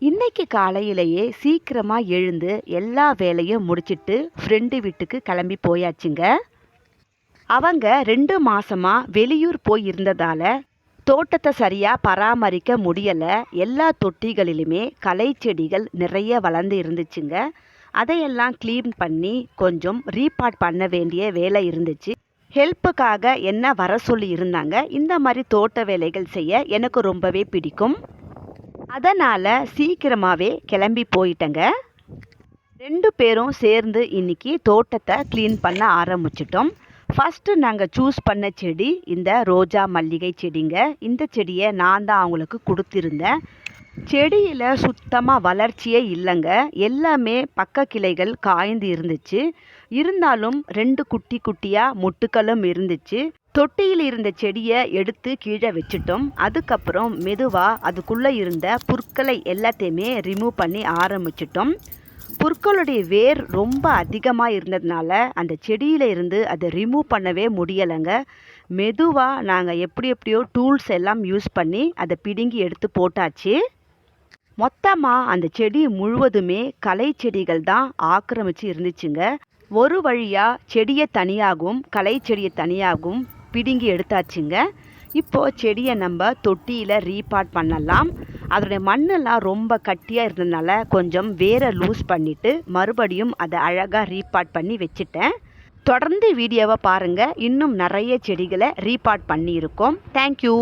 இன்னைக்கு காலையிலேயே சீக்கிரமா எழுந்து எல்லா வேலையும் முடிச்சிட்டு ஃப்ரெண்டு வீட்டுக்கு கிளம்பி போயாச்சுங்க. அவங்க 2 மாசமா வெளியூர் போய் இருந்ததால தோட்டத்தை சரியா பராமரிக்க முடியல. எல்லா தொட்டிகளிலுமே களை செடிகள் நிறைய வளர்ந்து இருந்துச்சுங்க. அதையெல்லாம் க்ளீன் பண்ணி கொஞ்சம் ரீபாட் பண்ண வேண்டிய வேலை இருந்துச்சு. ஹெல்ப்புக்காக என்ன வர சொல்லி இருந்தாங்க. இந்த மாதிரி தோட்ட வேலைகள் செய்ய எனக்கு ரொம்பவே பிடிக்கும். அதனால சீக்கிரமாவே கிளம்பி போயிட்டேங்க. 2 பேரும் சேர்ந்து இன்னைக்கு தோட்டத்தை க்ளீன் பண்ண ஆரம்பிச்சிட்டோம். ஃபர்ஸ்ட் நாங்கள் சூஸ் பண்ண செடி இந்த ரோஜா மல்லிகை செடிங்க. இந்த செடியை நான் தான் அவங்களுக்கு கொடுத்திருந்தேன். செடியில் சுத்தமாக வளர்ச்சியே இல்லைங்க. எல்லாமே பக்க கிளைகள் காய்ந்து இருந்துச்சு. இருந்தாலும் 2 குட்டி குட்டியாக மொட்டுக்களும் இருந்துச்சு. தொட்டியில் இருந்த செடியை எடுத்து கீழே வச்சுட்டோம். அதுக்கப்புறம் மெதுவாக அதுக்குள்ளே இருந்த புற்களை எல்லாத்தையுமே ரிமூவ் பண்ணி ஆரம்பிச்சிட்டோம். புற்களுடைய வேர் ரொம்ப அதிகமாக இருந்ததுனால அந்த செடியில் இருந்து அதை ரிமூவ் பண்ணவே முடியலைங்க. மெதுவாக நாங்கள் எப்படியோ டூல்ஸ் எல்லாம் யூஸ் பண்ணி அதை பிடுங்கி எடுத்து போட்டாச்சு. மொத்தமாக அந்த செடி முழுவதுமே களை செடிகள் தான் ஆக்கிரமிச்சு இருந்துச்சுங்க. ஒரு வழியாக செடியை தனியாகவும் களை செடியை தனியாகவும் பிடுங்கி எடுத்தாச்சுங்க. இப்போது செடியை நம்ம தொட்டியில் ரீபாட் பண்ணலாம். அதோடைய மண்ணெல்லாம் ரொம்ப கட்டியாக இருந்ததுனால கொஞ்சம் வேரை லூஸ் பண்ணிவிட்டு மறுபடியும் அதை அழகாக ரீபாட் பண்ணி வச்சுட்டேன். தொடர்ந்து வீடியோவை பாருங்கள். இன்னும் நிறைய செடிகளை ரீபாட் பண்ணியிருக்கோம். தேங்க்யூ.